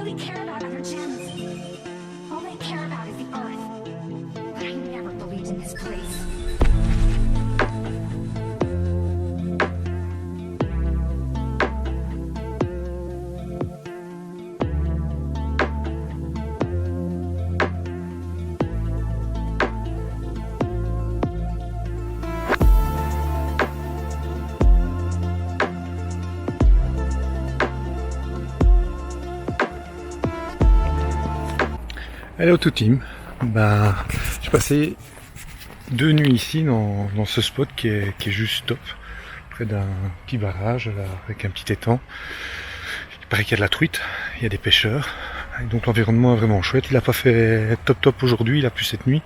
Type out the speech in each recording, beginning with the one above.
really care about other gems. All they care about is the Earth. But I never believed in this place. Hello tout team, j'ai passé 2 nuits ici dans ce spot qui est juste top, près d'un petit barrage là, avec un petit étang. Il paraît qu'il y a de la truite, il y a des pêcheurs, et donc l'environnement est vraiment chouette. Il n'a pas fait top aujourd'hui, il a plu cette nuit,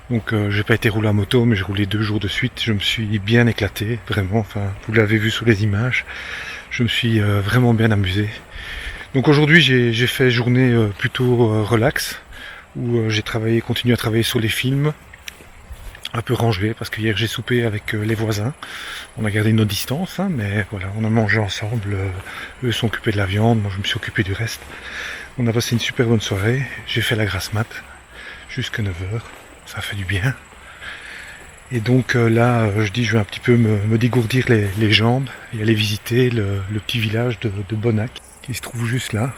donc j'ai pas été rouler à moto, mais j'ai roulé 2 jours de suite. Je me suis bien éclaté, vraiment, enfin vous l'avez vu sur les images, je me suis vraiment bien amusé. Donc aujourd'hui j'ai fait journée plutôt relax, où j'ai continué à travailler sur les films, un peu rangé, parce que hier j'ai soupé avec les voisins. On a gardé nos distances, hein, mais voilà, on a mangé ensemble. Eux sont occupés de la viande, moi je me suis occupé du reste. On a passé une super bonne soirée. J'ai fait la grasse mat jusqu'à 9h, ça fait du bien. Et donc là, je dis, je vais un petit peu me dégourdir les jambes et aller visiter le petit village de Bonac, qui se trouve juste là.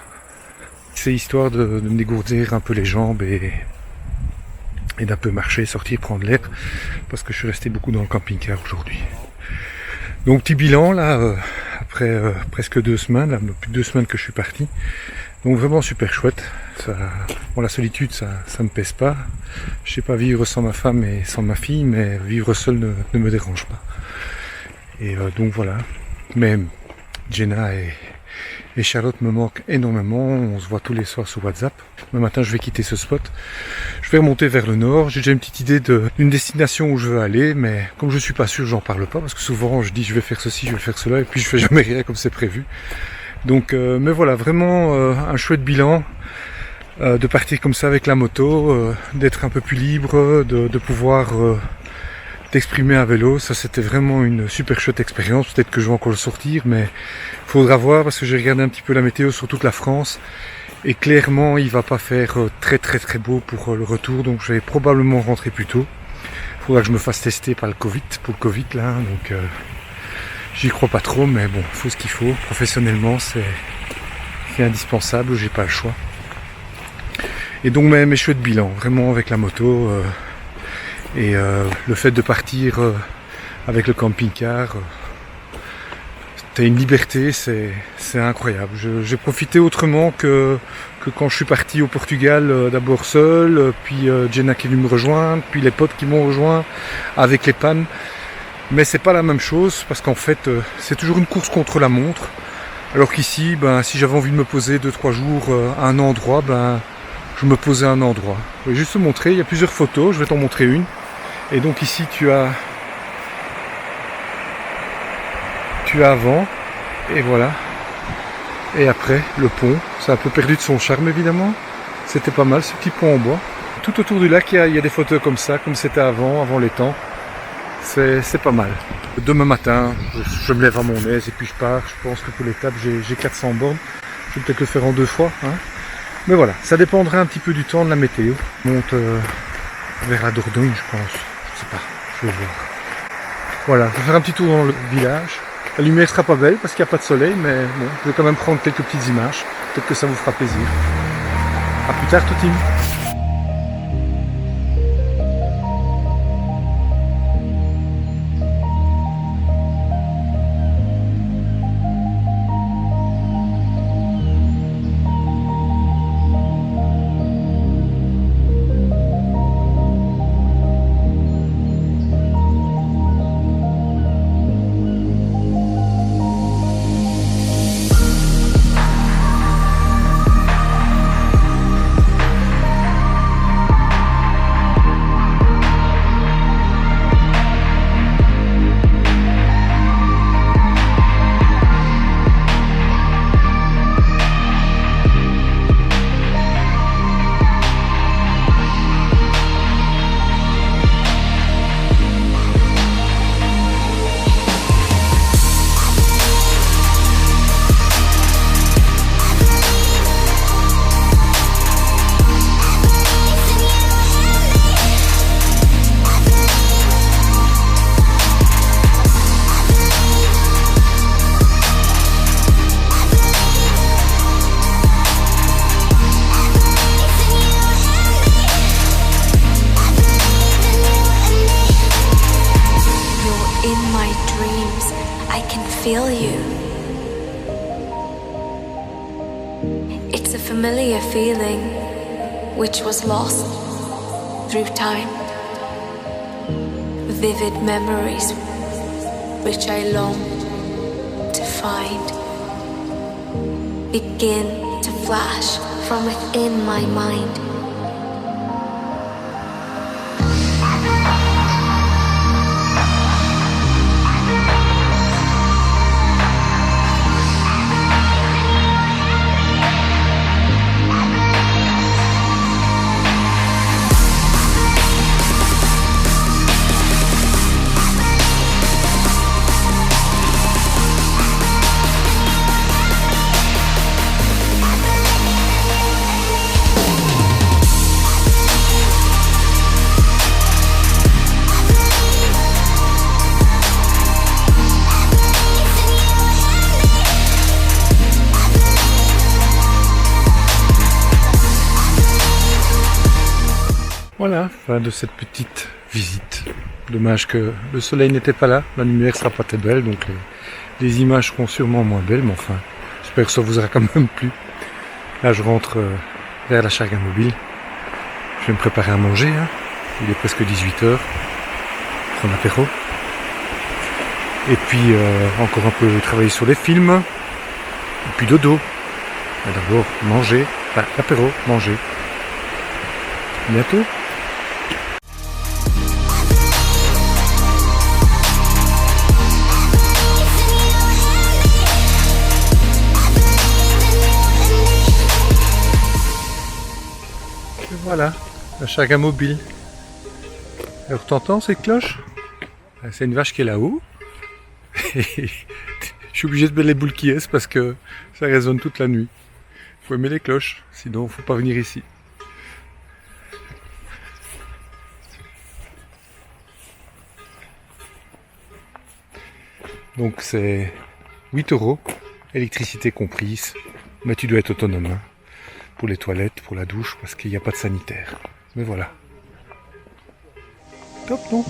C'est histoire de me dégourdir un peu les jambes et d'un peu marcher, sortir, prendre l'air, parce que je suis resté beaucoup dans le camping-car aujourd'hui. Donc petit bilan là, après presque 2 semaines, là, plus de 2 semaines que je suis parti. Donc vraiment super chouette. Bon, la solitude, ça me pèse pas. Je sais pas vivre sans ma femme et sans ma fille, mais vivre seul ne me dérange pas. Et donc voilà. Mais Jenna et Charlotte me manquent énormément, on se voit tous les soirs sur WhatsApp. Le matin je vais quitter ce spot, je vais remonter vers le nord, j'ai déjà une petite idée d'une destination où je veux aller, mais comme je suis pas sûr, j'en parle pas, parce que souvent je dis je vais faire ceci, je vais faire cela, et puis je fais jamais rien comme c'est prévu. Donc, mais voilà, vraiment un chouette bilan, de partir comme ça avec la moto, d'être un peu plus libre, de pouvoir d'exprimer à vélo. Ça c'était vraiment une super chouette expérience. Peut-être que je vais encore le sortir, mais il faudra voir, parce que j'ai regardé un petit peu la météo sur toute la France et clairement il va pas faire très beau pour le retour, donc je vais probablement rentrer plus tôt. Il faudra que je me fasse tester par pour le Covid là, donc j'y crois pas trop, mais bon, il faut ce qu'il faut. Professionnellement c'est indispensable, j'ai pas le choix. Et donc mes chouettes bilans, vraiment avec la moto. Et le fait de partir avec le camping-car, t'as une liberté, c'est incroyable. J'ai profité autrement que quand je suis parti au Portugal, d'abord seul, puis Jenna qui est venue me rejoindre, puis les potes qui m'ont rejoint avec les pannes. Mais c'est pas la même chose, parce qu'en fait c'est toujours une course contre la montre. Alors qu'ici, si j'avais envie de me poser 2-3 jours à un endroit, je me posais à un endroit. Je vais juste te montrer, il y a plusieurs photos, je vais t'en montrer une. Et donc ici tu as avant, et voilà. Et après le pont, ça a un peu perdu de son charme évidemment. C'était pas mal ce petit pont en bois. Tout autour du lac il y a des photos comme ça, comme c'était avant les temps. C'est pas mal. Demain matin, je me lève à mon aise et puis je pars. Je pense que pour l'étape j'ai 400 bornes. Je vais peut-être le faire en 2 fois. Hein. Mais voilà, ça dépendra un petit peu du temps, de la météo. Je monte vers la Dordogne, je pense. Je sais pas, je vais voir. Voilà, je vais faire un petit tour dans le village. La lumière sera pas belle parce qu'il n'y a pas de soleil, mais bon, je vais quand même prendre quelques petites images. Peut-être que ça vous fera plaisir. A plus tard tout team. feel you. It's a familiar feeling which was lost through time. Vivid memories which I long to find begin to flash from within my mind. Voilà, fin de cette petite visite. Dommage que le soleil n'était pas là, la lumière sera pas très belle, donc les images seront sûrement moins belles, mais enfin, j'espère que ça vous aura quand même plu. Là, je rentre vers la Charga Mobile. Je vais me préparer à manger, hein. Il est presque 18h. Prendre l'apéro. Et puis, encore un peu travailler sur les films. Et puis dodo. Mais d'abord, manger. Enfin, l'apéro, manger. À bientôt. Et voilà, la Charga Mobile. Alors t'entends ces cloches? C'est une vache qui est là-haut. Je suis obligé de mettre les boules qui est parce que ça résonne toute la nuit. Faut aimer les cloches, sinon faut pas venir ici. Donc c'est 8 €, électricité comprise, mais tu dois être autonome, hein, pour les toilettes, pour la douche, parce qu'il n'y a pas de sanitaire. Mais voilà. Top, non?